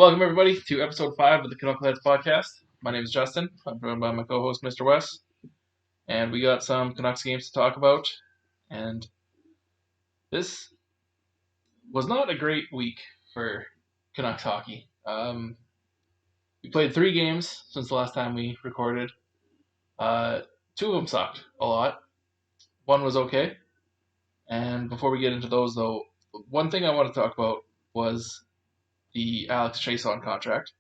Welcome, everybody, to episode 5 of the Canuckleheads podcast. My name is Justin. I'm joined by my co-host, Mr. Wes. And we got some Canucks games to talk about. And this was not a great week for Canucks hockey. We played 3 games since the last time we recorded. 2 of them sucked a lot. One was okay. And before we get into those, though, one thing I want to talk about was the Alex Chiasson contract.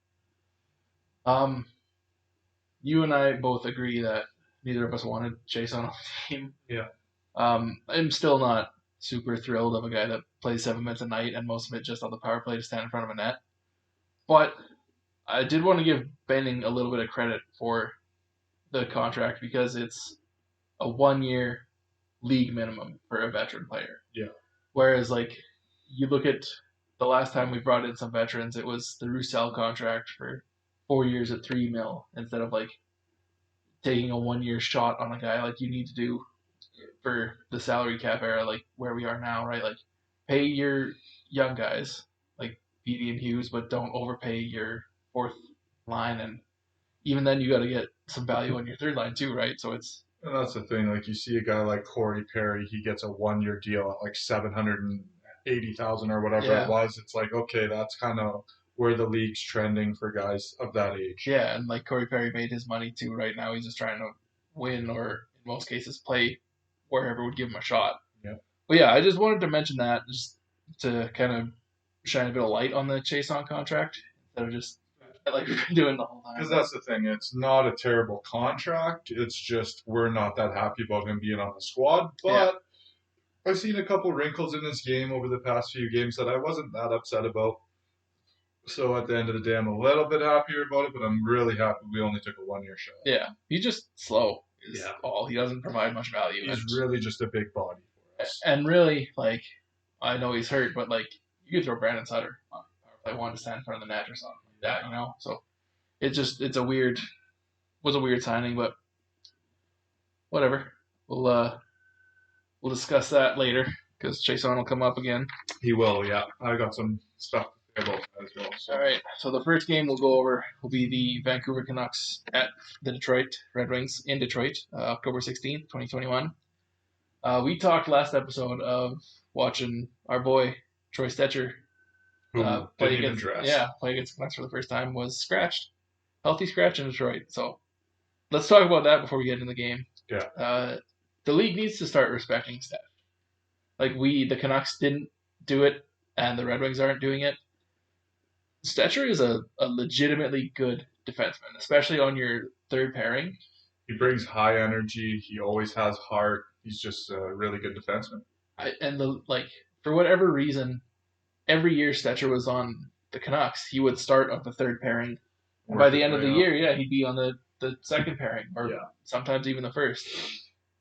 You and I both agree that neither of us wanted Chiasson on the team. Yeah. I'm still not super thrilled of a guy that plays 7 minutes a night and most of it just on the power play to stand in front of a net. But I did want to give Benning a little bit of credit for the contract because it's a 1-year league minimum for a veteran player. Yeah. Whereas, you look at the last time we brought in some veterans, it was the Roussel contract for 4 years at $3 million instead of taking a 1-year shot on a guy like you need to do for the salary cap era, where we are now, right? Pay your young guys like Petey and Hughes, but don't overpay your fourth line, and even then you got to get some value on your third line too, right? So it's. And that's the thing. You see a guy like Corey Perry, he gets a 1-year deal at $780,000 or whatever it was. It's okay, that's kind of where the league's trending for guys of that age. Yeah, and Corey Perry made his money too. Right now, he's just trying to win, or in most cases, play wherever would give him a shot. Yeah. But yeah, I just wanted to mention that just to kind of shine a bit of light on the Chiasson contract instead of just like we've been doing the whole time. Because that's the thing. It's not a terrible contract. It's just we're not that happy about him being on the squad. But I've seen a couple wrinkles in his game over the past few games that I wasn't that upset about. So at the end of the day, I'm a little bit happier about it, but I'm really happy we only took a 1-year shot. Yeah, he's just slow. All he doesn't provide much value. He's really just a big body for us. And really, I know he's hurt, but you could throw Brandon Sutter on power play 1 to stand in front of the net or something like that, you know. So was a weird signing, but whatever. We'll discuss that later because Chiasson will come up again. He will, yeah. I got some stuff to say about that as well. So. All right. So the first game we'll go over will be the Vancouver Canucks at the Detroit Red Wings in Detroit, October 16th, 2021. We talked last episode of watching our boy Troy Stecher play against the Canucks for the first time, was scratched. Healthy scratch in Detroit. So let's talk about that before we get into the game. Yeah. The league needs to start respecting Stetch. The Canucks didn't do it, and the Red Wings aren't doing it. Stecher is a legitimately good defenseman, especially on your third pairing. He brings high energy. He always has heart. He's just a really good defenseman. For whatever reason, every year Stecher was on the Canucks, he would start on the third pairing. And by the end of the year, he'd be on the second pairing, or sometimes even the first.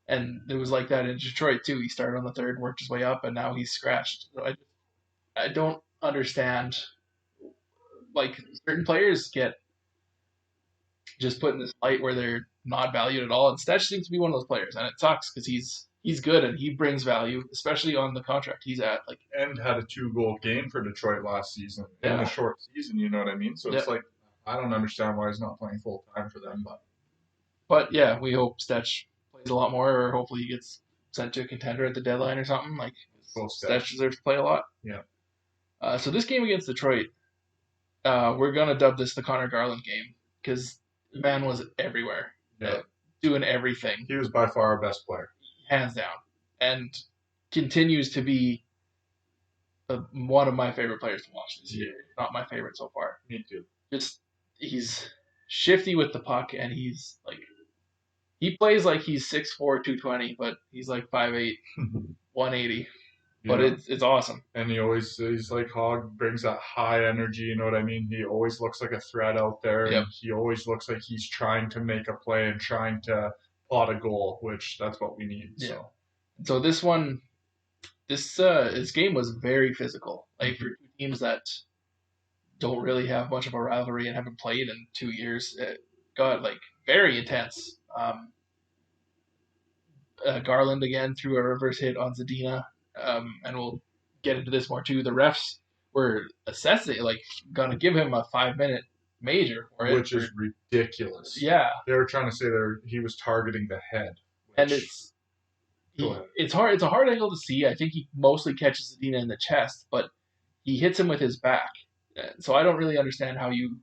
And it was like that in Detroit too. He started on the third, worked his way up, and now he's scratched. So I don't understand. Certain players get just put in this light where they're not valued at all, and Stetch seems to be one of those players, and it sucks because he's good and he brings value, especially on the contract he's at. And had a 2-goal game for Detroit last season in a short season. You know what I mean? So it's I don't understand why he's not playing full time for them, but yeah, we hope Stetch plays a lot more, or hopefully he gets sent to a contender at the deadline or something. Stetch deserves to play a lot. Yeah. So this game against Detroit, we're gonna dub this the Connor Garland game because the man was everywhere, doing everything. He was by far our best player, hands down, and continues to be one of my favorite players to watch this year. Not my favorite so far. Me too. He's shifty with the puck, and he's he plays like he's 6'4", 220, but he's 5'8", 180. But it's awesome. And he's like Hogg, brings that high energy, you know what I mean? He always looks like a threat out there. Yep. And he always looks like he's trying to make a play and trying to plot a goal, which that's what we need. Yeah. So this game was very physical. For two teams that don't really have much of a rivalry and haven't played in 2 years, it got very intense. Garland again threw a reverse hit on Zadina. And we'll get into this more too. The refs were assessing, like, gonna give him a 5-minute major for it. Which is ridiculous. Yeah. They were trying to say he was targeting the head. And it's hard. It's a hard angle to see. I think he mostly catches Zadina in the chest, but he hits him with his back. So I don't really understand how you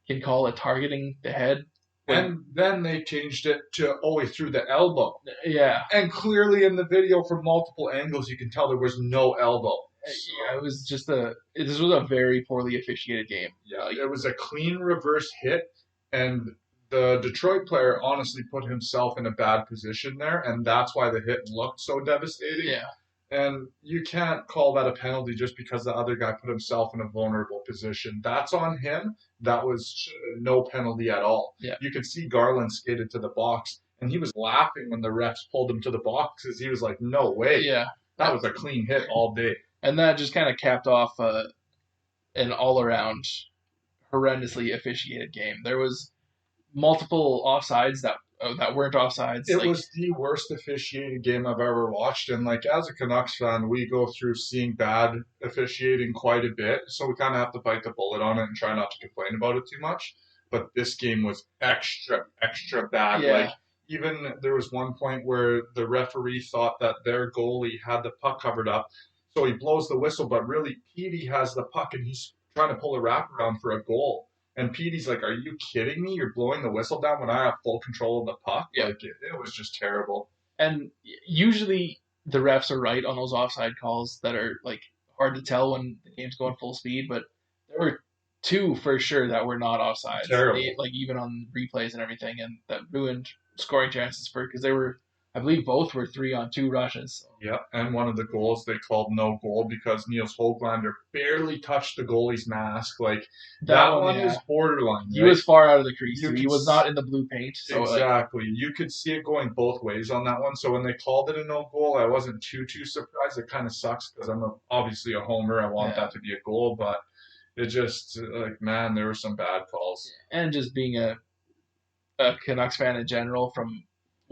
can call it targeting the head. And then they changed it to through the elbow. Yeah. And clearly in the video from multiple angles, you can tell there was no elbow. Yeah, it was just this was a very poorly officiated game. Yeah, it was a clean reverse hit, and the Detroit player honestly put himself in a bad position there, and that's why the hit looked so devastating. Yeah. And you can't call that a penalty just because the other guy put himself in a vulnerable position. That's on him. That was no penalty at all. Yeah. You could see Garland skated to the box, and he was laughing when the refs pulled him to the box because he was like, no way. Yeah. That was a clean hit all day. And that just kind of capped off an all-around horrendously officiated game. There was multiple offsides that weren't offsides. It was the worst officiated game I've ever watched. And like as a Canucks fan, we go through seeing bad officiating quite a bit. So we kind of have to bite the bullet on it and try not to complain about it too much. But this game was extra bad. Yeah. Like even there was one point where the referee thought that their goalie had the puck covered up. So he blows the whistle, but really Petey has the puck and he's trying to pull a wraparound for a goal. And Petey's like, are you kidding me? You're blowing the whistle down when I have full control of the puck? Yeah. Like, it was just terrible. And usually the refs are right on those offside calls that are, like, hard to tell when the game's going full speed. But there were two for sure that were not offsides. Terrible. Like, even on replays and everything. And that ruined scoring chances because they were, I believe both were 3-on-2 rushes. Yeah, and one of the goals they called no goal because Niels Höglander barely touched the goalie's mask. Like that one is borderline. He was far out of the crease. He was not in the blue paint. So exactly. You could see it going both ways on that one. So when they called it a no goal, I wasn't too surprised. It kind of sucks because I'm obviously a homer. I want that to be a goal, but it just man, there were some bad calls. And just being a Canucks fan in general, from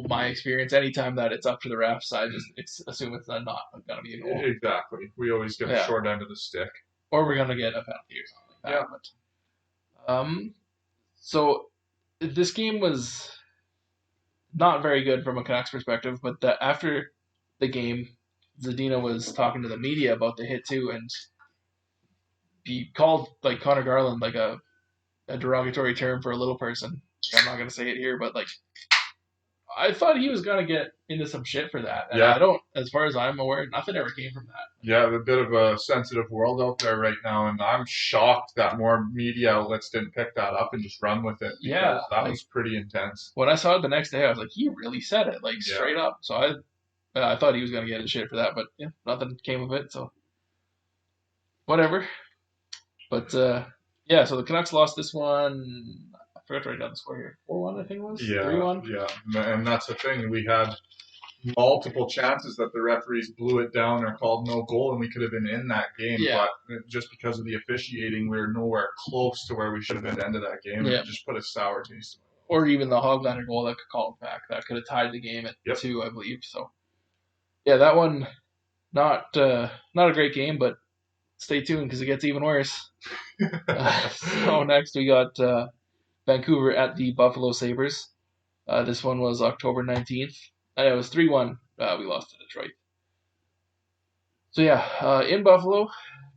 my experience, anytime that it's up to the refs, I just assume it's not going to be a goal. Exactly. We always get the short end of the stick. Or we're going to get a penalty or something like that. But, so this game was not very good from a Canucks perspective, but after the game, Zadina was talking to the media about the hit too, and he called like Connor Garland like a derogatory term for a little person. I'm not going to say it here, but like, I thought he was going to get into some shit for that. And I don't, as far as I'm aware, nothing ever came from that. Yeah, a bit of a sensitive world out there right now, and I'm shocked that more media outlets didn't pick that up and just run with it. Yeah. That was pretty intense. When I saw it the next day, I was like, he really said it, like straight up. So I thought he was going to get into shit for that, but yeah, nothing came of it, so whatever. But so the Canucks lost this one. I forgot to write down the score here. 4-1, I think it was? 3-1? Yeah, and that's the thing. We had multiple chances that the referees blew it down or called no goal, and we could have been in that game. Yeah. But just because of the officiating, we were nowhere close to where we should have been at the end of that game. Yeah. It just put a sour taste. Or even the Höglander goal that could call it back. That could have tied the game at 2, I believe. So, yeah, that one, not a great game, but stay tuned because it gets even worse. So next we got Vancouver at the Buffalo Sabres. This one was October 19th. It was 3-1. We lost to Detroit. So yeah, in Buffalo,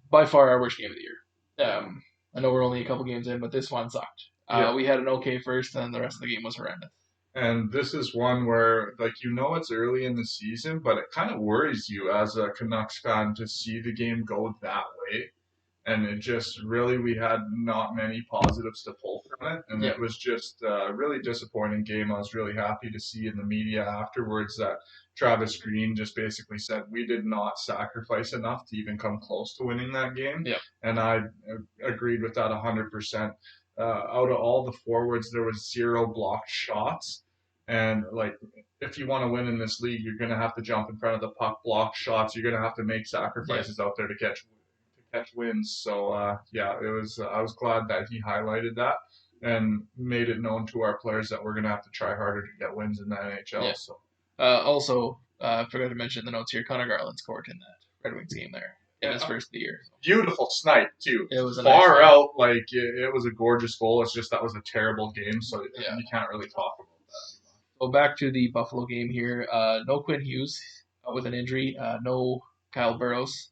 by far our worst game of the year. I know we're only a couple games in, but this one sucked. We had an okay first, and the rest of the game was horrendous. And this is one where, it's early in the season, but it kind of worries you as a Canucks fan to see the game go that way. And it just really, we had not many positives to pull from it. And it was just a really disappointing game. I was really happy to see in the media afterwards that Travis Green just basically said we did not sacrifice enough to even come close to winning that game. Yeah. And I agreed with that 100%. Out of all the forwards, there was 0 blocked shots. And if you want to win in this league, you're going to have to jump in front of the puck, block shots. You're going to have to make sacrifices out there to catch wins. So it was. I was glad that he highlighted that and made it known to our players that we're going to have to try harder to get wins in the NHL. Yeah. So I forgot to mention the notes here. Connor Garland scored in that Red Wings game there. in his first year. Beautiful snipe too. It was a far nice out, like it was a gorgeous goal. It's just that was a terrible game, so you can't really talk about that. So back to the Buffalo game here. No Quinn Hughes with an injury. No Kyle Burrows.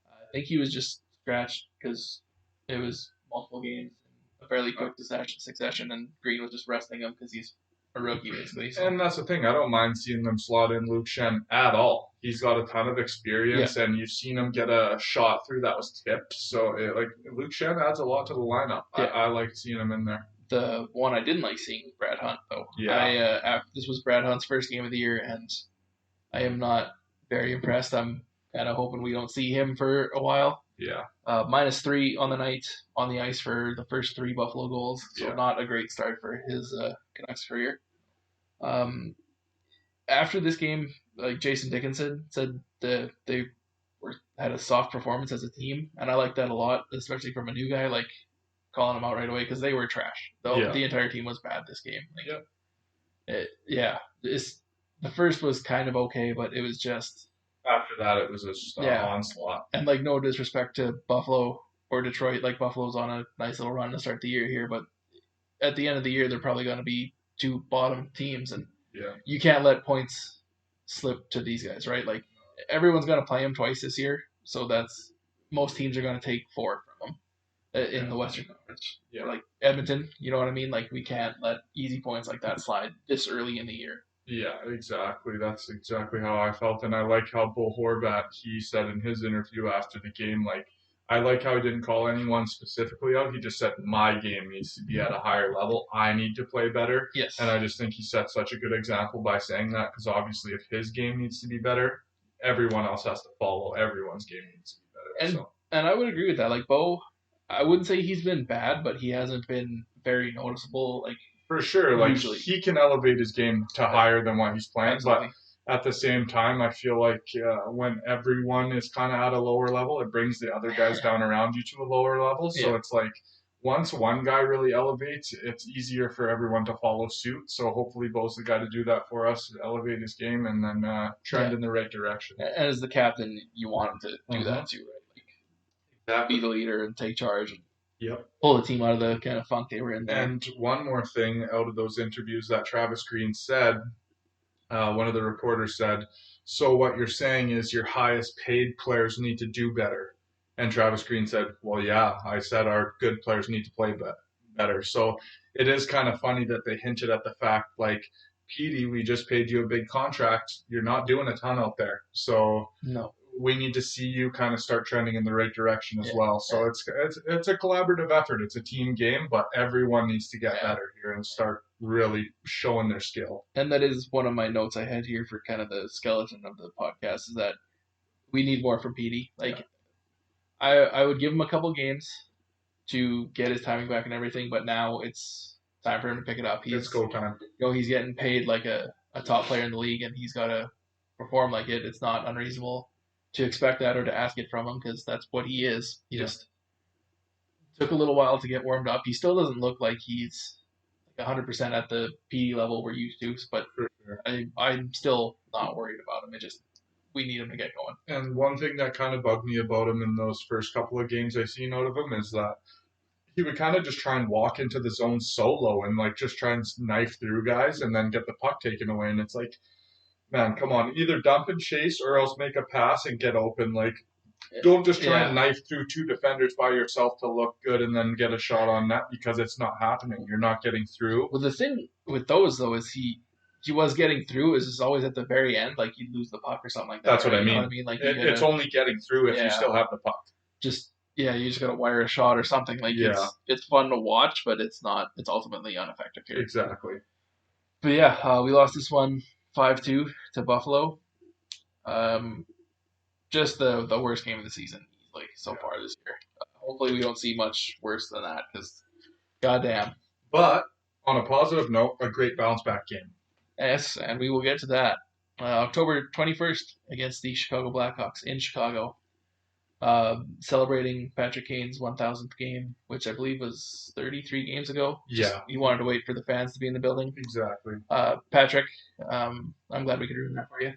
I think he was just scratched because it was multiple games in a fairly quick succession, and Green was just resting him because he's a rookie basically. So. And that's the thing. I don't mind seeing them slot in Luke Shen at all. He's got a ton of experience, and you've seen him get a shot through that was tipped. So, Luke Shen adds a lot to the lineup. Yeah. I like seeing him in there. The one I didn't like seeing was Brad Hunt, though. Yeah. This was Brad Hunt's first game of the year, and I am not very impressed. I'm kind of hoping we don't see him for a while. Yeah. -3 on the night on the ice for the first 3 Buffalo goals, so not a great start for his Canucks career. After this game, like Jason Dickinson said that they had a soft performance as a team, and I like that a lot, especially from a new guy, like calling them out right away because they were trash. The entire team was bad this game. The first was kind of okay, but it was just after that it was just an onslaught. And like no disrespect to Buffalo or Detroit, like Buffalo's on a nice little run to start the year here, but at the end of the year they're probably going to be 2 bottom teams, and you can't let points slip to these guys, right? Like everyone's going to play them twice this year, so that's most teams are going to take 4 from them in the Western Conference. Yeah. Like Edmonton, you know what I mean? Like we can't let easy points like that slide this early in the year. Yeah, exactly. That's exactly how I felt, and I like how Bo Horvat, he said in his interview after the game, like, I like how he didn't call anyone specifically out. He just said, my game needs to be at a higher level. I need to play better. Yes. And I just think he set such a good example by saying that, because obviously if his game needs to be better, everyone else has to follow. Everyone's game needs to be better. And I would agree with that. Like, Bo, I wouldn't say he's been bad, but he hasn't been very noticeable. Like, for sure. Like, usually he can elevate his game to higher than what he's playing. Absolutely. But at the same time, I feel like when everyone is kind of at a lower level, it brings the other guys down around you to a lower level. So it's like once one guy really elevates, it's easier for everyone to follow suit. So hopefully Bo's the guy to do that for us, elevate his game, and then trend in the right direction. And as the captain, you want him to do that too, right? Like, be the leader and take charge. And pull the team out of the kind of funk they were in there. And one more thing out of those interviews that Travis Green said, one of the reporters said, so what you're saying is your highest paid players need to do better. And Travis Green said, well, yeah, I said our good players need to play better. So it is kind of funny that they hinted at the fact, like, Petey, we just paid you a big contract. You're not doing a ton out there. So we need to see you kind of start trending in the right direction as well. So it's a collaborative effort. It's a team game, but everyone needs to get better here and start really showing their skill. And that is one of my notes I had here for kind of the skeleton of the podcast, is that we need more from Petey. Like, I would give him a couple games to get his timing back and everything, but now it's time for him to pick it up. It's go time. He's getting paid like a top player in the league, and he's got to perform like it. It's not unreasonable to expect that or to ask it from him, because that's what he is. He just took a little while to get warmed up. He still doesn't look like he's 100% at the PD level we're used to, but I'm still not worried about him. We need him to get going. And one thing that kind of bugged me about him in those first couple of games I seen out of him is that he would kind of just try and walk into the zone solo and like just try and knife through guys and then get the puck taken away. And it's like, man, come on, either dump and chase or else make a pass and get open. Like, don't just try and knife through 2 defenders by yourself to look good and then get a shot on net, because it's not happening. You're not getting through. Well, the thing with those, though, is he was getting through. Is just always at the very end, like you'd lose the puck or something like that. That's what I mean. You know what I mean? Like, it's only getting through if you still have the puck. You just got to wire a shot or something. Like, it's fun to watch, but it's ultimately ineffective here. Exactly. But we lost this one 5-2 to Buffalo. Just the worst game of the season, like, so far this year. Hopefully we don't see much worse than that, because goddamn. But on a positive note, a great bounce back game. Yes, and we will get to that. October 21st against the Chicago Blackhawks in Chicago. celebrating Patrick Kane's 1,000th game, which I believe was 33 games ago. Just, Yeah. he wanted to wait for the fans to be in the building. Exactly. Patrick, I'm glad we could ruin that for you.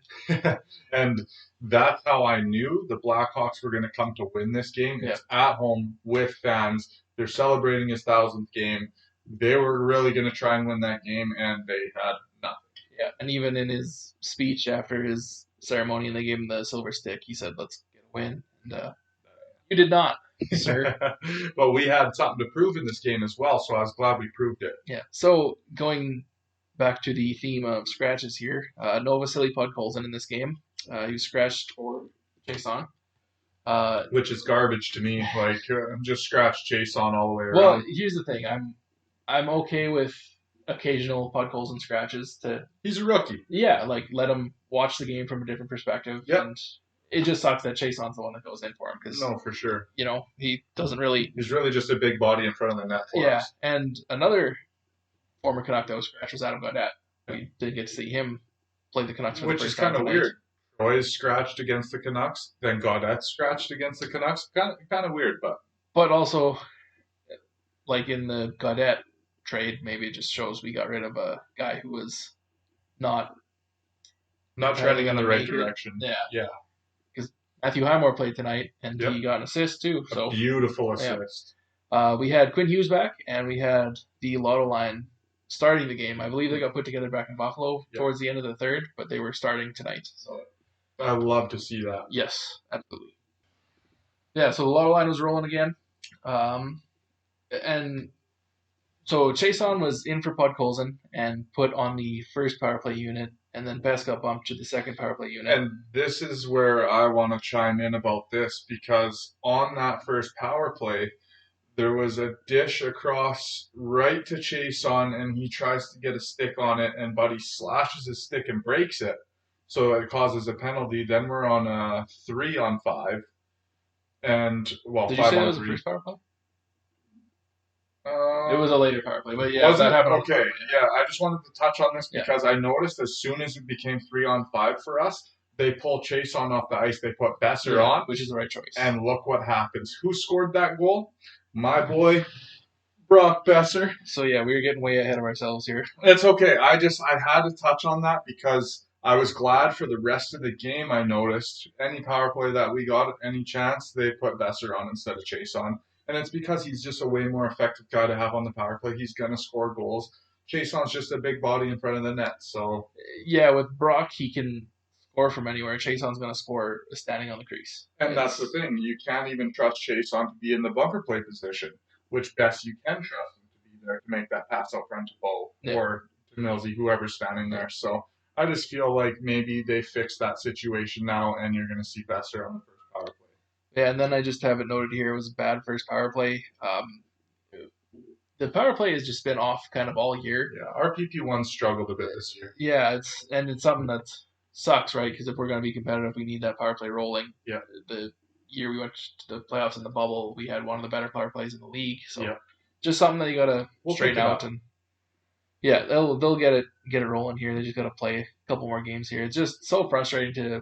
And that's how I knew the Blackhawks were going to come to win this game. It's at home with fans. They're celebrating his 1,000th game. They were really going to try and win that game, and they had nothing. Yeah, and even in his speech after his ceremony, and they gave him the silver stick, he said, "Let's get a win." And you did not, sir. But we had something to prove in this game as well, so I was glad we proved it. Yeah. So going back to the theme of scratches here, no Vasily Podkolzin in this game. He was scratched for Jason. Which is garbage to me. Like, just scratch Jason all the way around. Well, here's the thing. I'm okay with occasional Podkolzin scratches. He's a rookie. Yeah, like let him watch the game from a different perspective. Yep. And it just sucks that Jason's the one that goes in for him because no, for sure. He doesn't really. He's really just a big body in front of the net for us. And another former Canuck that was scratched was Adam Gaudette. We did get to see him play the Canucks for the first time. Which is kind of weird. Troy's scratched against the Canucks, then Gaudette's scratched against the Canucks. Kind of weird, but also, like in the Gaudette trade, maybe it just shows we got rid of a guy who was not trending in the right direction. Yeah. Because Matthew Highmore played tonight, and he got an assist too. So a beautiful assist. Yeah. We had Quinn Hughes back, and we had the Lotto line starting the game. I believe they got put together back in Buffalo towards the end of the third, but they were starting tonight. So I love to see that. Yes, absolutely. Yeah, so the Lotto line was rolling again. And so Chason was in for Podkolzin and put on the first power play unit, and then Bess got bumped to the second power play unit. And this is where I want to chime in about this, because on that first power play, there was a dish across right to Chason, and he tries to get a stick on it, and Buddy slashes his stick and breaks it. So it causes a penalty. Then we're on a 3-on-5. And, well, Did you say it was the first power play? It was a later power play, but yeah. That happened? Okay, yeah. I just wanted to touch on this because I noticed as soon as it became 3-on-5 for us, they pull Chason off the ice. They put Besser on. Which is the right choice. And look what happens. Who scored that goal? My boy, Brock Besser. So, yeah, we were getting way ahead of ourselves here. It's okay. I had to touch on that because I was glad for the rest of the game. I noticed any power play that we got, any chance, they put Besser on instead of Chason. And it's because he's just a way more effective guy to have on the power play. He's going to score goals. Chason's just a big body in front of the net. So yeah, with Brock, he can score from anywhere. Chason's going to score standing on the crease. And that's the thing. You can't even trust Chason to be in the bumper play position, which best you can trust him to be there to make that pass out front to Bo or to Millsy, whoever's standing there. So I just feel like maybe they fixed that situation now, and you're going to see Besser on the first power play. Yeah, and then I just have it noted here, it was a bad first power play. The power play has just been off kind of all year. Yeah, our PP1 struggled a bit this year. Yeah, it's something that sucks, right? Because if we're going to be competitive, we need that power play rolling. Yeah. The year we went to the playoffs in the bubble, we had one of the better power plays in the league. So just something that you got to straighten out. And yeah, they'll get it rolling here. They just got to play a couple more games here. It's just so frustrating to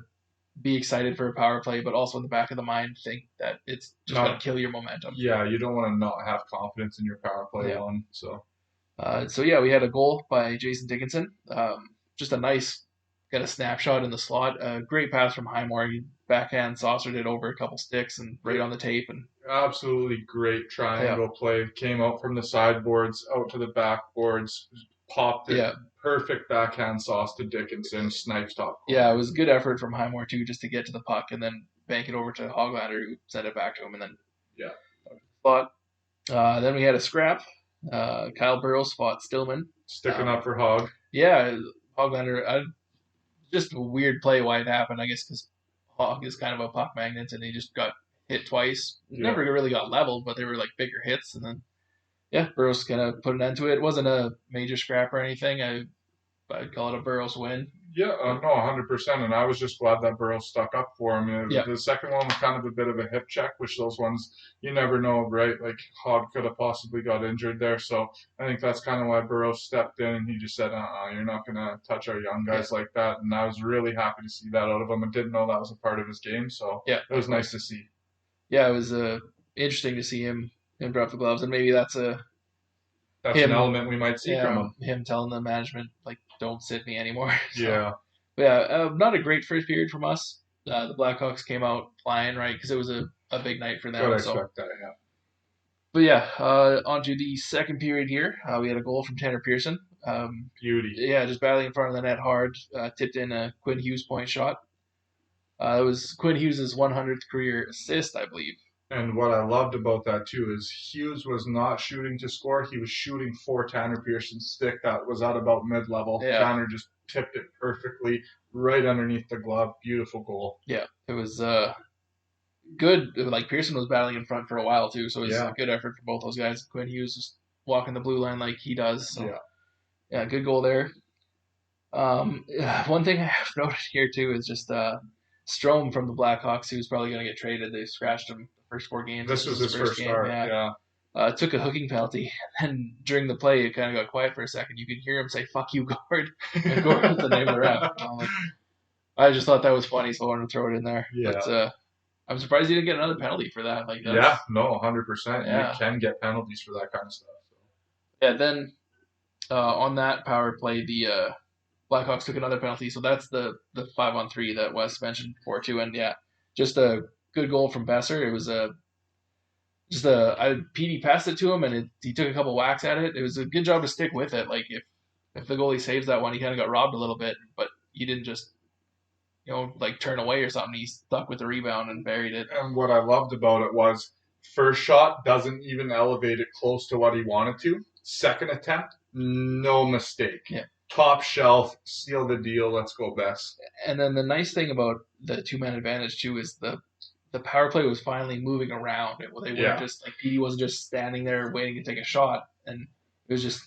be excited for a power play, but also in the back of the mind think that it's just going to kill your momentum. Yeah, you don't want to not have confidence in your power play on. So we had a goal by Jason Dickinson. Just a nice kind of snapshot in the slot. A great pass from Highmore. He backhand saucered it over a couple sticks and right on the tape. And absolutely great triangle play. Came out from the sideboards, out to the backboards, popped it. Yeah. Perfect backhand sauce to Dickinson, snipes top corner. Yeah, it was good effort from Highmore too, just to get to the puck and then bank it over to Hoglander, who sent it back to him, and then fought. Then we had a scrap. Kyle Burrows fought Stillman, sticking up for Hog. Yeah, Hoglander. Just a weird play why it happened. I guess because Hog is kind of a puck magnet, and he just got hit twice. Never really got leveled, but they were like bigger hits, and then. Yeah, Burrows kind of put an end to it. It wasn't a major scrap or anything. I'd call it a Burrows win. Yeah, no, 100%. And I was just glad that Burrows stuck up for him. The second one was kind of a bit of a hip check, which those ones, you never know, right? Like, Hog could have possibly got injured there. So I think that's kind of why Burrows stepped in and he just said, you're not going to touch our young guys like that. And I was really happy to see that out of him. I didn't know that was a part of his game. So it was nice to see. yeah, it was interesting to see him drop the gloves, and maybe that's an him, element we might see from him. him telling the management like, don't sit me anymore. So, Yeah. but yeah, not a great first period from us. The Blackhawks came out flying, right, because it was a big night for them. Gotta So, expect that, yeah. but yeah, on to the second period here. We had a goal from Tanner Pearson. Beauty. Yeah, just battling in front of the net hard. Tipped in a Quinn Hughes point shot. It was Quinn Hughes' 100th career assist, I believe. And what I loved about that too is Hughes was not shooting to score. He was shooting for Tanner Pearson's stick that was at about mid-level. Yeah. Tanner just tipped it perfectly right underneath the glove. Beautiful goal. Yeah, it was good. Like Pearson was battling in front for a while too, so it was a good effort for both those guys. Quinn Hughes just walking the blue line like he does. So yeah, good goal there. One thing I have noted here too is just Strome from the Blackhawks, who's probably going to get traded. They scratched him the first 4 games. This was his first game. start. Yeah. Took a hooking penalty, and during the play, it kind of got quiet for a second. You could hear him say "fuck you, Gord," and Gord was the name of the ref. I just thought that was funny, so I wanted to throw it in there. Yeah. But I'm surprised he didn't get another penalty for that. Like, yeah, no, 100%. Yeah. You can get penalties for that kind of stuff. So. Yeah, then on that power play, the Blackhawks took another penalty, so that's the 5-on-3 that Wes mentioned before too. And yeah, just a good goal from Besser. It was PD passed it to him, and he took a couple whacks at it. It was a good job to stick with it. Like if the goalie saves that one, he kind of got robbed a little bit, but he didn't just like turn away or something. He stuck with the rebound and buried it. And what I loved about it was first shot doesn't even elevate it close to what he wanted to. Second attempt, no mistake. Yeah. Top shelf, seal the deal. Let's go, Bess. And then the nice thing about the 2-man advantage too is the power play was finally moving around. They weren't just like PD wasn't just standing there waiting to take a shot, and it was just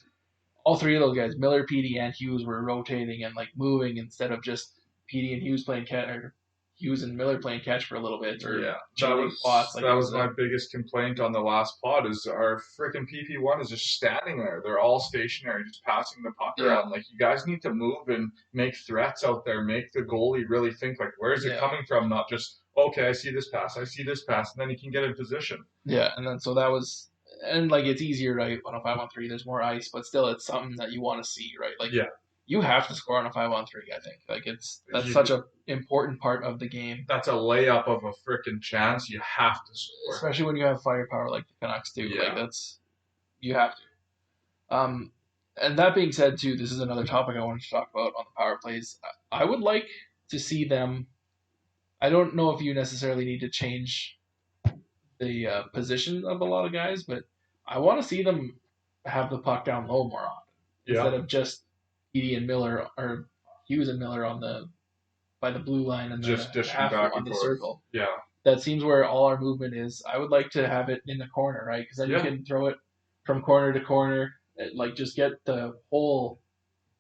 all three of those guys, Miller, PD, and Hughes, were rotating and like moving instead of just PD and Hughes playing catch, or Hughes and Miller playing catch for a little bit, or chilling spots. That was my biggest complaint on the last pod is our freaking PP1 is just standing there. They're all stationary, just passing the puck around. Like, you guys need to move and make threats out there. Make the goalie really think, like, where is it coming from? Not just, okay, I see this pass, and then he can get in position. Yeah, and then so that was, and like it's easier, right? On a 5-on-3, there's more ice, but still, it's something that you want to see, right? Like, you have to score on a 5-on-3. I think that's such an important part of the game. That's a layup of a freaking chance. You have to score, especially when you have firepower like the Canucks do. Yeah. Like you have to. And that being said, too, this is another topic I wanted to talk about on the power plays. I would like to see them. I don't know if you necessarily need to change the position of a lot of guys, but I want to see them have the puck down low more often instead of just Edie and Miller, or Hughes and Miller by the blue line and just dishing half back on the forth. Circle. Yeah, that seems where all our movement is. I would like to have it in the corner, right? Because then you can throw it from corner to corner, like just get the whole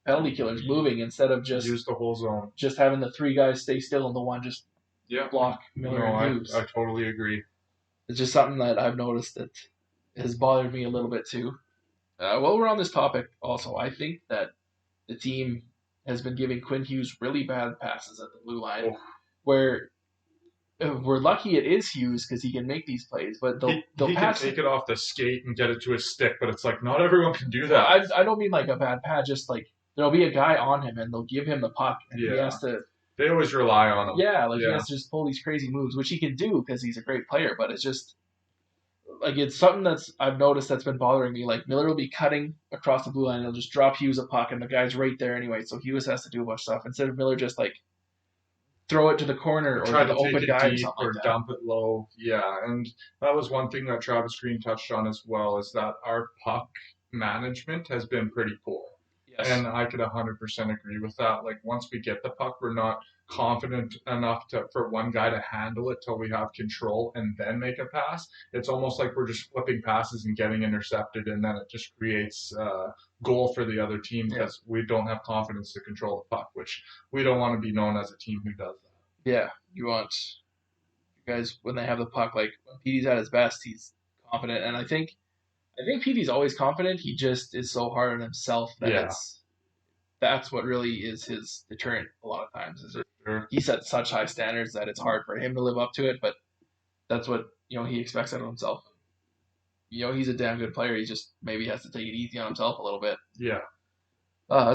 penalty killers moving instead of just use the whole zone. Just having the 3 guys stay still and the one just block Miller and Hughes. I totally agree. It's just something that I've noticed that has bothered me a little bit too. While we're on this topic, also, I think that the team has been giving Quinn Hughes really bad passes at the blue line, where we're lucky it is Hughes because he can make these plays, but they'll pass. He can take it off the skate and get it to his stick, but it's like not everyone can do that. I don't mean like a bad pass, just like there'll be a guy on him and they'll give him the puck and he has to. They always rely on him. Yeah, he has to just pull these crazy moves, which he can do because he's a great player, but it's just like it's something I've noticed that's been bothering me. Like Miller will be cutting across the blue line and he'll just drop Hughes a puck and the guy's right there anyway, so Hughes has to do a bunch of stuff instead of Miller just like throw it to the corner or to the open guy or something like that. Dump it low. Yeah, and that was one thing that Travis Green touched on as well, is that our puck management has been pretty poor. Yes. And I could 100% agree with that. Like, once we get the puck, we're not confident enough for one guy to handle it till we have control and then make a pass. It's almost like we're just flipping passes and getting intercepted, and then it just creates goal for the other team because we don't have confidence to control the puck, which we don't want to be known as a team who does that. Yeah, you want guys when they have the puck, like when PD's at his best, he's confident, and I think PD's always confident. He just is so hard on himself that that's what really is his deterrent a lot of times. He sets such high standards that it's hard for him to live up to it, but that's what he expects that of himself. He's a damn good player. He just maybe has to take it easy on himself a little bit. Yeah.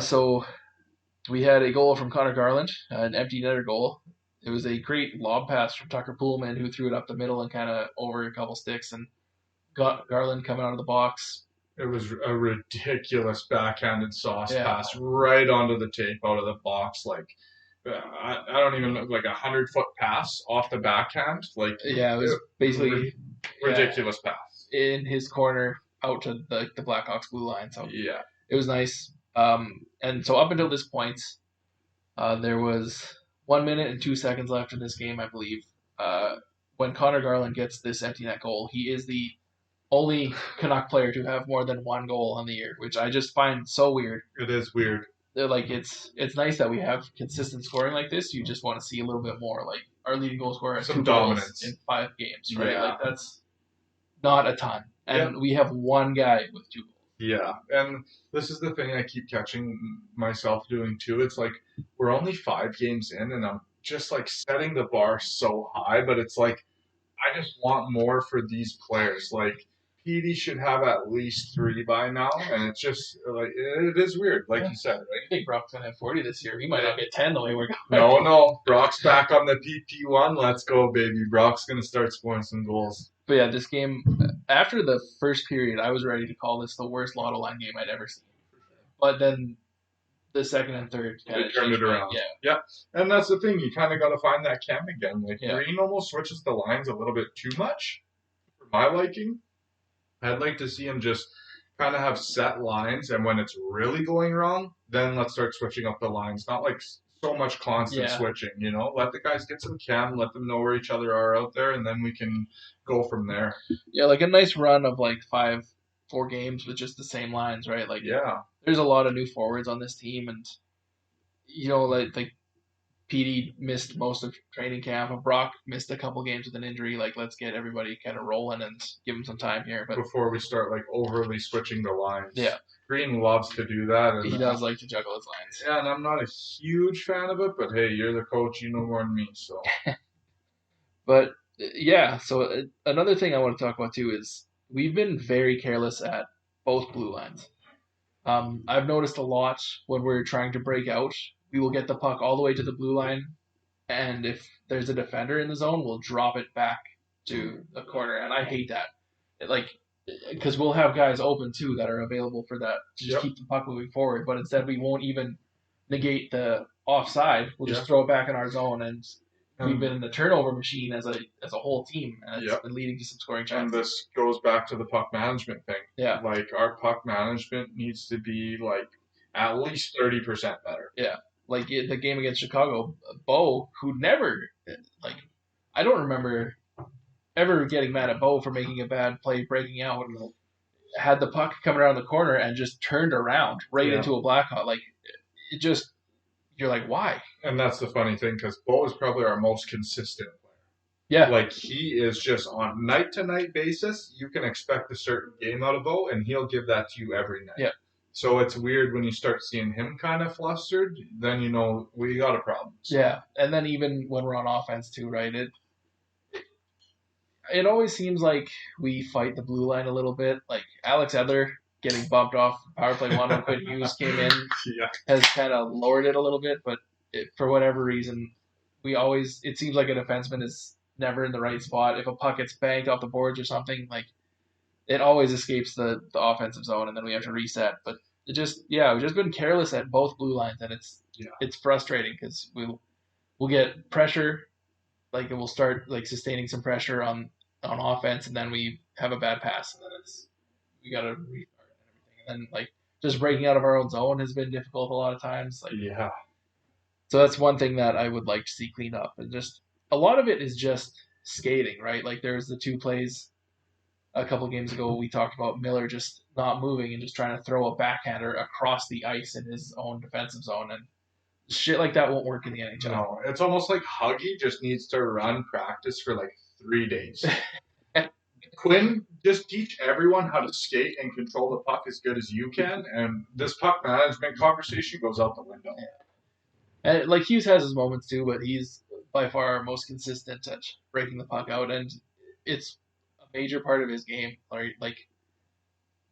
So we had a goal from Connor Garland, an empty netter goal. It was a great lob pass from Tucker Poolman, who threw it up the middle and kind of over a couple sticks, and got Garland coming out of the box. It was a ridiculous backhanded sauce Yeah. pass right onto the tape out of the box. Like, I don't even know, like 100-foot pass off the backhand. Like, Yeah, it was basically ridiculous pass in his corner out to the Blackhawks blue line. So yeah, it was nice. And so up until this point, there was 1 minute and 2 seconds left in this game, I believe. When Connor Garland gets this empty net goal, he is the only Canuck player to have more than one goal on the year, which I just find so weird. It is weird. Like it's nice that we have consistent scoring like this. You just want to see a little bit more. Like our leading goal scorer has 2 goals in 5 games, right? Yeah. Like that's not a ton, and we have one guy with 2 goals. Yeah, and this is the thing I keep catching myself doing too. It's like we're only 5 games in, and I'm just like setting the bar so high, but it's like I just want more for these players. Like Petey should have at least 3 by now, and it's just like it is weird, like you said, right? I think Brock's gonna have 40 this year. He might not get 10 the way we're going. No, Brock's back on the PP1. Let's go, baby. Brock's gonna start scoring some goals. But yeah, this game, after the first period, I was ready to call this the worst lotto line game I'd ever seen. But then the second and third kind of turned it around. Yeah, and that's the thing. You kind of got to find that chem again. Like Green almost switches the lines a little bit too much for my liking. I'd like to see him just kind of have set lines, and when it's really going wrong, then let's start switching up the lines. Not like so much constant switching, Let the guys get some chem, let them know where each other are out there, and then we can go from there. Yeah, like a nice run of like 4 games with just the same lines, right? Like, there's a lot of new forwards on this team, and like Petey missed most of training camp, and Brock missed a couple games with an injury. Like, let's get everybody kind of rolling and give them some time here. But before we start like overly switching the lines, yeah. Green loves to do that. And he does like to juggle his lines. Yeah, and I'm not a huge fan of it, but hey, you're the coach, you know more than me, so. But yeah, so another thing I want to talk about too is we've been very careless at both blue lines. I've noticed a lot when we're trying to break out, we will get the puck all the way to the blue line, and if there's a defender in the zone, we'll drop it back to the corner, and I hate that. Because we'll have guys open too that are available for that to just keep the puck moving forward, but instead we won't even negate the offside. We'll just throw it back in our zone, and we've been in the turnover machine as a whole team, and it's been leading to some scoring chances. And this goes back to the puck management thing. Yeah. Like, our puck management needs to be, like, at least 30% better. Yeah. Like, the game against Chicago, Bo, who never, I don't remember ever getting mad at Bo for making a bad play, breaking out, had the puck coming around the corner and just turned around right into a Blackhawk. Like, it just... You're like, why? And that's the funny thing, because Bo is probably our most consistent player. Yeah. Like, he is just on night-to-night basis. You can expect a certain game out of Bo, and he'll give that to you every night. Yeah. So it's weird when you start seeing him kind of flustered, then we got a problem. So. Yeah, and then even when we're on offense too, right? It always seems like we fight the blue line a little bit. Like Alex Edler getting bumped off power play 1 when Quinn Hughes came in has kind of lowered it a little bit, but for whatever reason, it seems like a defenseman is never in the right spot. If a puck gets banked off the boards or something, like it always escapes the offensive zone, and then we have to reset. But we've just been careless at both blue lines, and it's frustrating because we'll get pressure, like we'll start like sustaining some pressure on offense, and then we have a bad pass, and then we got to restart. And like just breaking out of our own zone has been difficult a lot of times. So that's one thing that I would like to see cleaned up. And just a lot of it is just skating, right? Like there's the 2 plays a couple of games ago we talked about Miller just not moving and just trying to throw a backhander across the ice in his own defensive zone, and shit like that won't work in the NHL. No, it's almost like Huggy just needs to run practice for like 3 days. Quinn, just teach everyone how to skate and control the puck as good as you can, and this puck management conversation goes out the window. Yeah. And like Hughes has his moments too, but he's by far our most consistent at breaking the puck out, and it's a major part of his game. Like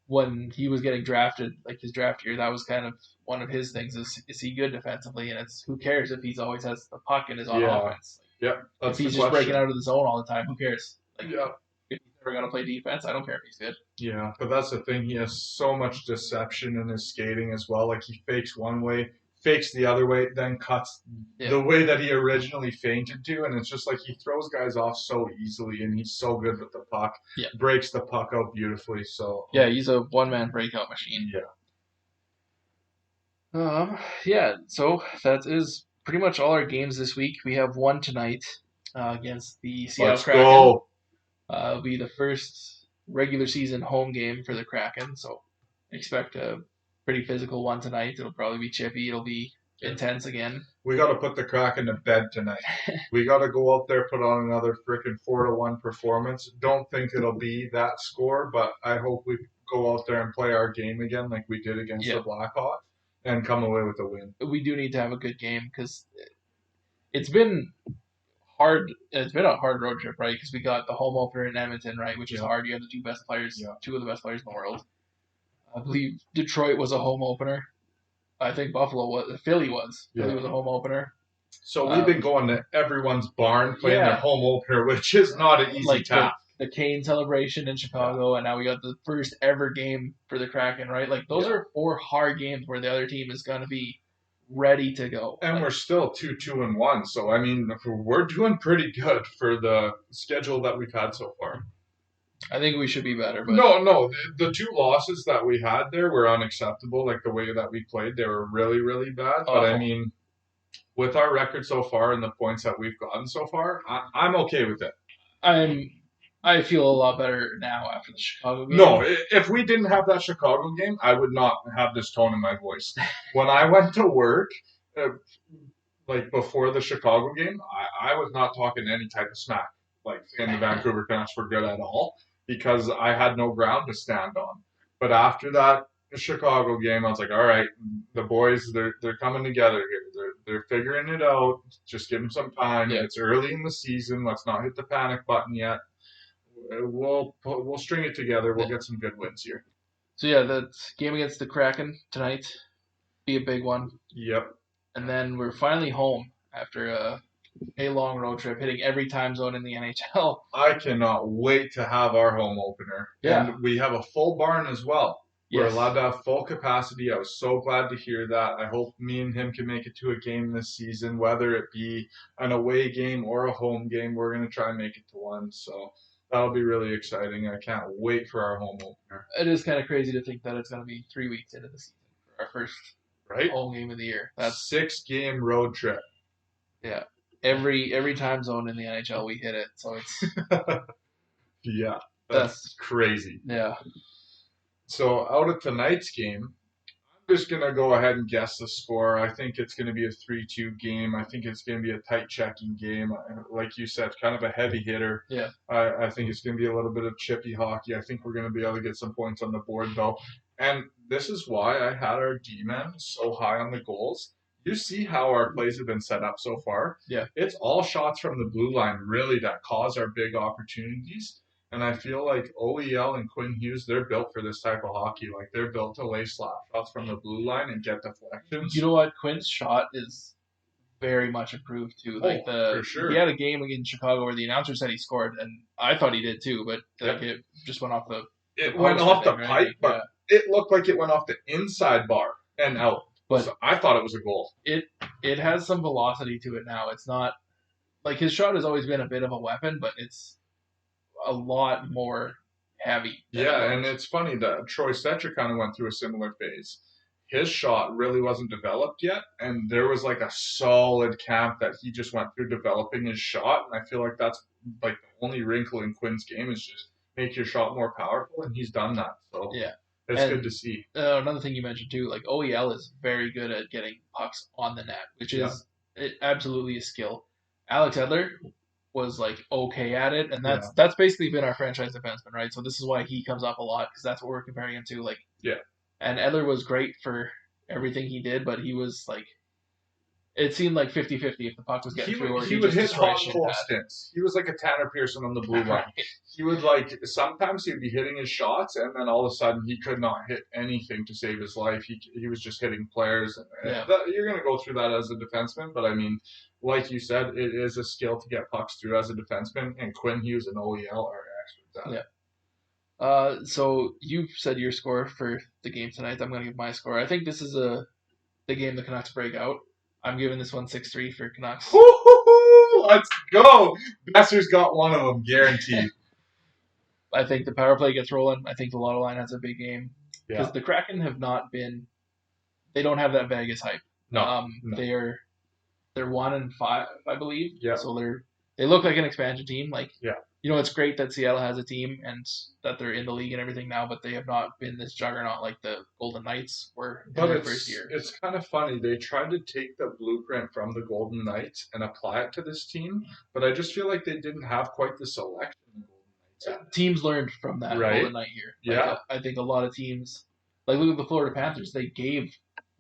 when he was getting drafted, like his draft year, that was kind of one of his things is he good defensively? And it's who cares if he's always has the puck and is on offense. Yeah, if he's just breaking out of the zone all the time, who cares? Like, yeah. If he's never gonna play defense, I don't care if he's good. Yeah, but that's the thing. He has so much deception in his skating as well. Like he fakes one way, fakes the other way, then cuts the way that he originally feinted to, and it's just like he throws guys off so easily, and he's so good with the puck. Yeah. Breaks the puck out beautifully. So yeah, he's a one-man breakout machine. Yeah. So that is pretty much all our games this week. We have one tonight against the Seattle Kraken. Go. It'll be the first regular season home game for the Kraken, so expect a pretty physical one tonight. It'll probably be chippy. It'll be intense again. We got to put the Kraken to bed tonight. We got to go out there, put on another freaking 4-1 performance. Don't think it'll be that score, but I hope we go out there and play our game again like we did against the Blackhawks and come away with a win. We do need to have a good game because it's been hard. It's been a hard road trip, right? Because we got the home opener in Edmonton, right, which is hard. You have the two of the best players in the world. I believe Detroit was a home opener. I think Philly was. Philly was a home opener. So we've been going to everyone's barn playing their home opener, which is not an easy task. The Kane celebration in Chicago, and now we got the first ever game for the Kraken, right? Like those are 4 hard games where the other team is going to be ready to go. And we're still 2-2-1, so I mean we're doing pretty good for the schedule that we've had so far. I think we should be better. But No, the 2 losses that we had there were unacceptable. Like the way that we played, they were really, really bad. But I mean, with our record so far and the points that we've gotten so far, I'm okay with it. I feel a lot better now after the Chicago game. No, if we didn't have that Chicago game, I would not have this tone in my voice. When I went to work, like before the Chicago game, I was not talking any type of smack, like saying the Vancouver Canucks were good at all, because I had no ground to stand on. But after that Chicago game, I was like, all right, the boys, they're coming together here. They're figuring it out. Just give them some time. Yeah. It's early in the season. Let's not hit the panic button yet. We'll string it together. We'll get some good wins here. So yeah, the game against the Kraken tonight be a big one. Yep. And then we're finally home after a long road trip, hitting every time zone in the NHL. I cannot wait to have our home opener. Yeah. And we have a full barn as well. We're allowed to have full capacity. I was so glad to hear that. I hope me and him can make it to a game this season, whether it be an away game or a home game. We're going to try and make it to one. So that'll be really exciting. I can't wait for our home opener. It is kind of crazy to think that it's going to be 3 weeks into the season for our first home game of the year. That's 6-game road trip. Yeah. Every time zone in the NHL we hit it. So it's yeah. That's crazy. Yeah. So out of tonight's game, I'm just going to go ahead and guess the score. I think it's going to be a 3-2 game. I think it's going to be a tight checking game. Like you said, kind of a heavy hitter. Yeah. I think it's going to be a little bit of chippy hockey. I think we're going to be able to get some points on the board, though. And this is why I had our D-men so high on the goals. You see how our plays have been set up so far? Yeah. It's all shots from the blue line, really, that cause our big opportunities. And I feel like OEL and Quinn Hughes, they're built for this type of hockey. Like, they're built to lay slap shots from the blue line and get deflections. You know what? Quinn's shot is very much improved, too. For sure. He had a game against Chicago where the announcer said he scored, and I thought he did, too. But it just went off the pipe, but it looked like it went off the inside bar and out. But so I thought it was a goal. It has some velocity to it now. It's not like his shot has always been a bit of a weapon, but it's a lot more heavy. Yeah, and it's funny that Troy Stecher kind of went through a similar phase. His shot really wasn't developed yet, and there was like a solid camp that he just went through developing his shot, and I feel like that's like the only wrinkle in Quinn's game is just make your shot more powerful, and he's done that. So yeah. It's good to see. Another thing you mentioned too, like OEL is very good at getting pucks on the net, which is absolutely a skill. Alex Edler was like okay at it, and that's basically been our franchise defenseman, right? So this is why he comes up a lot because that's what we're comparing him to. Like, yeah. And Edler was great for everything he did, but he was like, it seemed like 50-50 if the puck was getting through, or he he would just hit destroyed hot shin cold pad. stints. He was like a Tanner Pearson on the blue line. Right. He would sometimes he'd be hitting his shots, and then all of a sudden he could not hit anything to save his life. He was just hitting players. And you're going to go through that as a defenseman, but I mean, like you said, it is a skill to get pucks through as a defenseman, and Quinn Hughes and OEL are experts at it. So you've said your score for the game tonight. I'm going to give my score. I think this is the game the Canucks break out. I'm giving this one 6-3 for Canucks. Woo-hoo-hoo! Let's go! Besser's got one of them, guaranteed. I think the power play gets rolling. I think the Lotto line has a big game. Because the Kraken have not been... They don't have that Vegas hype. No. They're 1-5, I believe. Yeah. So they look like an expansion team. Yeah. It's great that Seattle has a team and that they're in the league and everything now, but they have not been this juggernaut like the Golden Knights were in their first year. It's kind of funny. They tried to take the blueprint from the Golden Knights and apply it to this team, but I just feel like they didn't have quite the selection the Golden Knights. Teams learned from that Golden Knight year. Yeah. I think a lot of teams, look at the Florida Panthers, they gave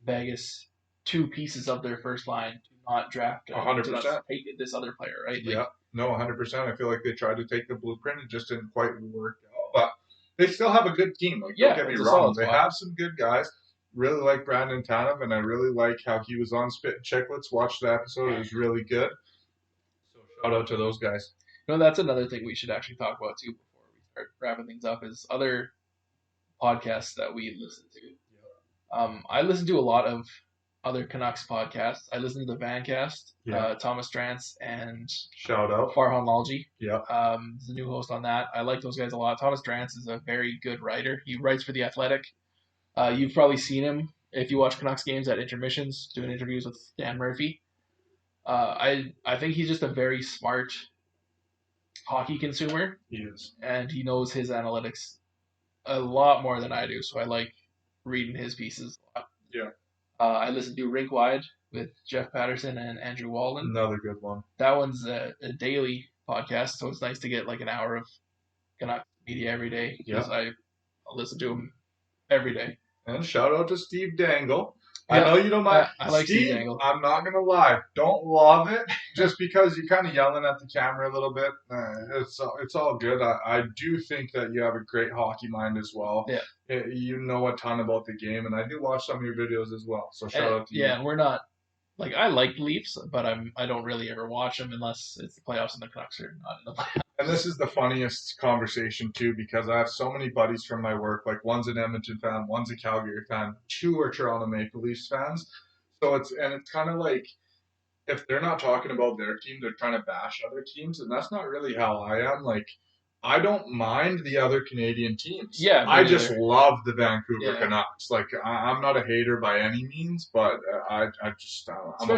Vegas 2 pieces of their first line to not draft 100%. to not take this other player, right? Yeah. No, 100%. I feel like they tried to take the blueprint. It just didn't quite work out. But they still have a good team. Don't get me wrong. They have some good guys. Really like Brandon Tanev, and I really like how he was on Spit and Chicklets. Watch the episode. It was really good. So shout out to those guys. That's another thing we should actually talk about, too, before we start wrapping things up, is other podcasts that we listen to. I listen to a lot of other Canucks podcasts. I listen to the Vancast, Thomas Drance and shout out Farhan Lalji. Yeah. The new host on that. I like those guys a lot. Thomas Drance is a very good writer. He writes for The Athletic. You've probably seen him if you watch Canucks games at intermissions, doing interviews with Dan Murphy. I think he's just a very smart hockey consumer. He is. And he knows his analytics a lot more than I do, so I like reading his pieces a lot. Yeah. I listen to Rink Wide with Jeff Patterson and Andrew Walden. Another good one. That one's a daily podcast, so it's nice to get an hour of Canucks media every day because I listen to him every day. And shout out to Steve Dangle. I know you don't mind. I like Steve Dangle. I'm not going to lie. Don't love it just because you're kind of yelling at the camera a little bit. It's all good. I do think that you have a great hockey mind as well. Yeah. You know a ton about the game, and I do watch some of your videos as well. So shout out to you. Yeah, and we're not... I like the Leafs, but I don't really ever watch them unless it's the playoffs and the Canucks are not in the playoffs. And this is the funniest conversation, too, because I have so many buddies from my work. One's an Edmonton fan, one's a Calgary fan, 2 are Toronto Maple Leafs fans. So it's kind of like, if they're not talking about their team, they're trying to bash other teams. And that's not really how I am. I don't mind the other Canadian teams. Yeah, I just love the Vancouver Canucks. I'm not a hater by any means, but I'm a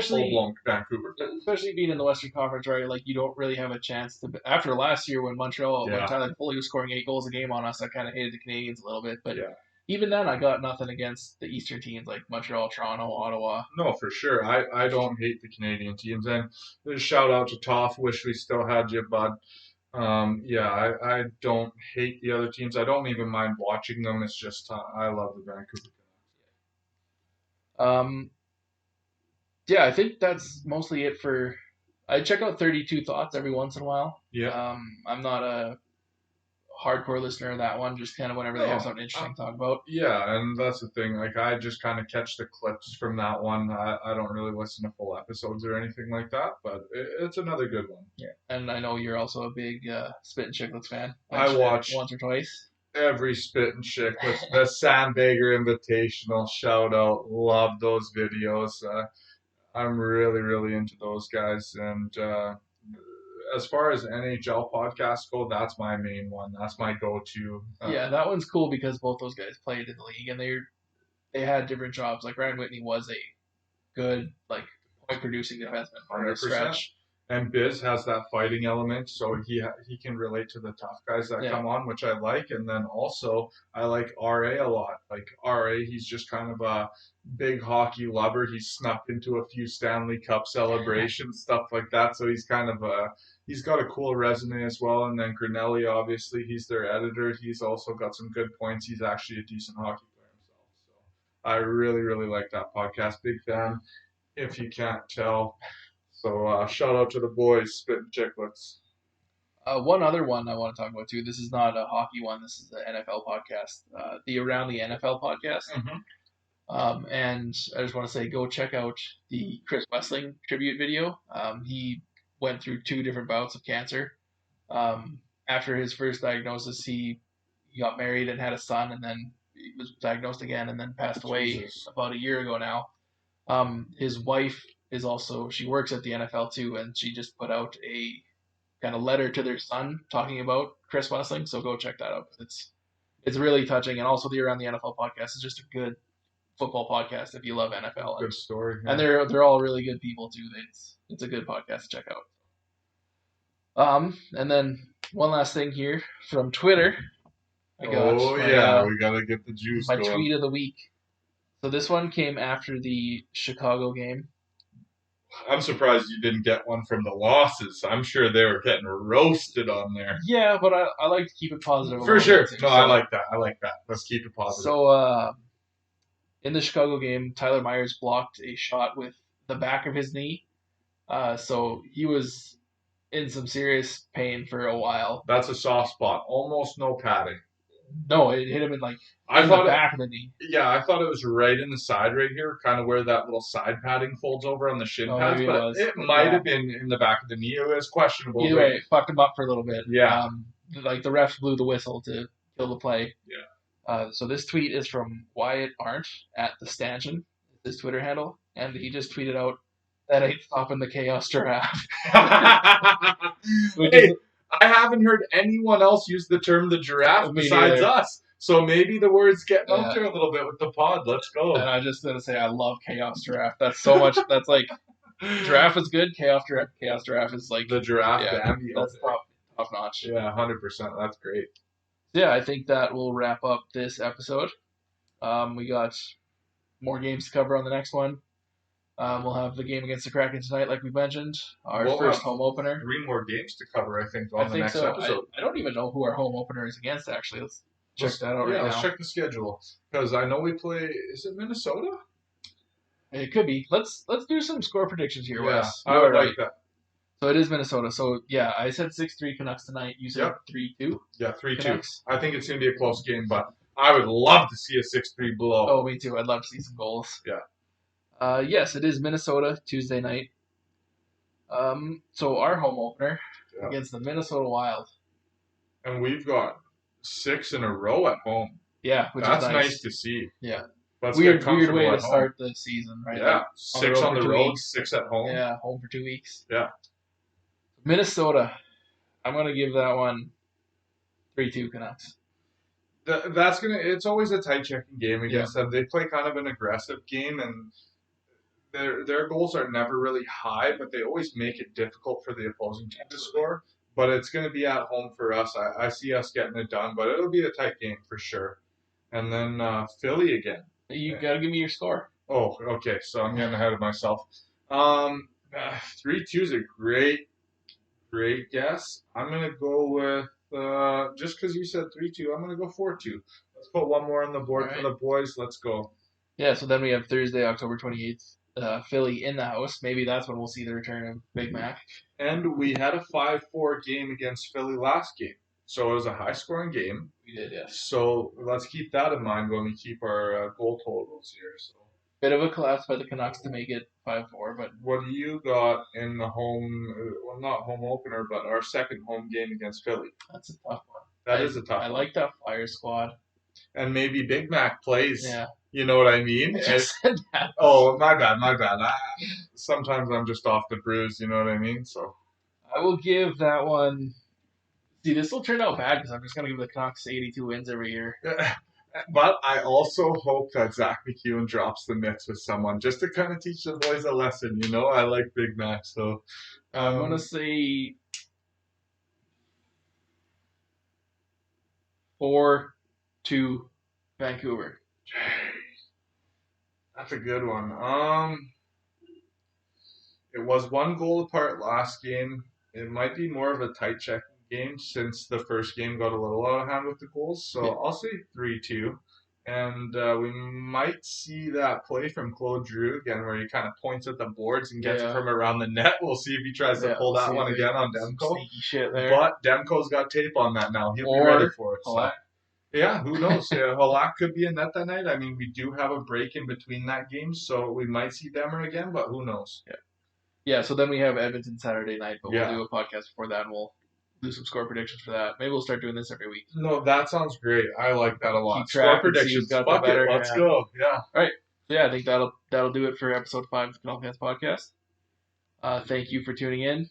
full-blown Vancouver fan. Especially being in the Western Conference, right? You don't really have a chance to... After last year when Montreal, when Tyler Foley was scoring 8 goals a game on us, I kind of hated the Canadians a little bit. But even then, I got nothing against the Eastern teams like Montreal, Toronto, Ottawa. No, for sure. I don't hate the Canadian teams. And shout out to Toff. Wish we still had you, bud. I don't hate the other teams. I don't even mind watching them. It's just I love the Vancouver Canucks. I think that's mostly it for... I check out 32 Thoughts every once in a while. Yeah. I'm not a hardcore listener of that one, just kind of whenever they have something interesting to talk about. Yeah, and that's the thing. I just kind of catch the clips from that one. I don't really listen to full episodes or anything like that, but it's another good one. Yeah, and I know you're also a big Spit and Chicklets fan. I watch once or twice. Every Spit and Chicklets. The Sandbagger Invitational, shout out. Love those videos. I'm really, really into those guys. And as far as NHL podcasts go, that's my main one. That's my go-to. That one's cool because both those guys played in the league and they had different jobs. Ryan Whitney was a good point-producing defenseman for a stretch. And Biz has that fighting element, so he can relate to the tough guys that come on, which I like. And then also, I like RA a lot. RA, he's just kind of a big hockey lover. He's snuck into a few Stanley Cup celebrations, stuff like that. So he's kind of he's got a cool resume as well. And then Grinelli, obviously, he's their editor. He's also got some good points. He's actually a decent hockey player himself. So I really, really like that podcast. Big fan. if you can't tell. So shout out to the boys, Spittin' Chicklets. One other one I want to talk about too. This is not a hockey one. This is the NFL podcast, the Around the NFL podcast. Mm-hmm. And I just want to say, go check out the Chris Wessling tribute video. He went through 2 different bouts of cancer. After his first diagnosis, he got married and had a son, and then he was diagnosed again, and then passed away about a year ago now. His wife is also, she works at the NFL too, and she just put out a kind of letter to their son talking about Chris Wessling. So go check that out. It's really touching, and also the Around the NFL podcast is just a good football podcast if you love NFL. Good story. Yeah. And they're all really good people too. It's a good podcast to check out. And then one last thing here from Twitter. We gotta get the juice my going. tweet of the week. So this one came after the Chicago game. I'm surprised you didn't get one from the losses. I'm sure they were getting roasted on there. Yeah, but I like to keep it positive. For sure. No, I like that. Let's keep it positive. So in the Chicago game, Tyler Myers blocked a shot with the back of his knee. So he was in some serious pain for a while. That's a soft spot. Almost no padding. No, it hit him in the back of the knee. Yeah, I thought it was right in the side right here, kind of where that little side padding folds over on the shin pads. But it might have been in the back of the knee. It was questionable. Either way, it fucked him up for a little bit. Yeah. The refs blew the whistle to kill the play. Yeah. So this tweet is from Wyatt Arndt at the Stanchion, his Twitter handle, and he just tweeted out, "That ain't stopping the chaos giraffe." Hey, I haven't heard anyone else use the term the giraffe besides us. So maybe the word's getting out there a little bit with the pod. Let's go. And I just going to say I love chaos giraffe. That's so much. That's like giraffe is good. Chaos giraffe is like the giraffe. Yeah, that's top notch. Yeah, 100%. That's great. Yeah, I think that will wrap up this episode. We got more games to cover on the next one. We'll have the game against the Kraken tonight, like we mentioned. Our first home opener. 3 more games to cover, I think, on the next episode. I don't even know who our home opener is against, actually. Let's check that out right now. Let's check the schedule. Because I know we play, is it Minnesota? It could be. Let's do some score predictions here, Wes. I would like that. So it is Minnesota. So, yeah, I said 6-3 Canucks tonight. You said 3-2? Yeah, 3-2. I think it's going to be a close game, but I would love to see a 6-3 blow. Oh, me too. I'd love to see some goals. Yeah. Yes, it is Minnesota, Tuesday night. So our home opener against the Minnesota Wild. And we've got 6 in a row at home. Yeah, which That's is nice to see. Yeah. Let's weird way to start the season, right? Yeah, 6 on the road, 6 at home. Yeah, home for 2 weeks. Yeah. Minnesota, I'm going to give that one 3-2 Canucks. It's always a tight checking game against them. They play kind of an aggressive game, and their goals are never really high, but they always make it difficult for the opposing team to score. But it's going to be at home for us. I see us getting it done, but it'll be a tight game for sure. And then Philly again. You got to give me your score. Oh, okay. So I'm getting ahead of myself. 3-2 is a great guess. I'm going to go with, just because you said 3-2, I'm going to go 4-2. Let's put one more on the board for the boys. Let's go. Yeah, so then we have Thursday, October 28th, Philly in the house. Maybe that's when we'll see the return of Big Mac. And we had a 5-4 game against Philly last game. So it was a high-scoring game. We did, yes. So let's keep that in mind when we keep our goal totals here. So bit of a collapse by the Canucks to make it 5-4, but what do you got in the home? Well, not home opener, but our second home game against Philly. That's a tough one. That is a tough one. I like that Flyers squad. And maybe Big Mac plays. Yeah. You know what I mean? I just said that. Oh, my bad. Sometimes I'm just off the bruise. You know what I mean? So I will give that one. See, this will turn out bad because I'm just going to give the Canucks 82 wins every year. But I also hope that Zach McEwen drops the mitts with someone just to kind of teach the boys a lesson. You know, I like Big Mac, so I'm going to say 4-2 Vancouver. That's a good one. It was 1 goal apart last game. It might be more of a tight checking game since the first game got a little out of hand with the goals. So I'll say 3-2. And we might see that play from Claude Giroux again where he kind of points at the boards and gets it from around the net. We'll see if he tries to pull that one again on Demko. Sneaky shit there. But Demko's got tape on that now. He'll be ready for it. So. Yeah, who knows? Halak could be in net that night. I mean, we do have a break in between that game, so we might see Demmer again, but who knows? Yeah, so then we have Edmonton Saturday night, but we'll do a podcast before that, and we'll do some score predictions for that. Maybe we'll start doing this every week. No, that sounds great. I like that a lot. Keep track Score predictions. Fuck it. Let's go. Yeah. All right. So yeah, I think that'll do it for episode 5 of the Canuckleheads podcast. Thank you for tuning in.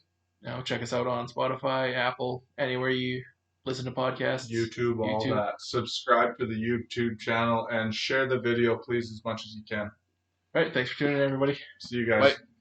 Check us out on Spotify, Apple, anywhere you listen to podcasts. YouTube, all that. Subscribe to the YouTube channel and share the video, please, as much as you can. All right. Thanks for tuning in, everybody. See you guys. Bye.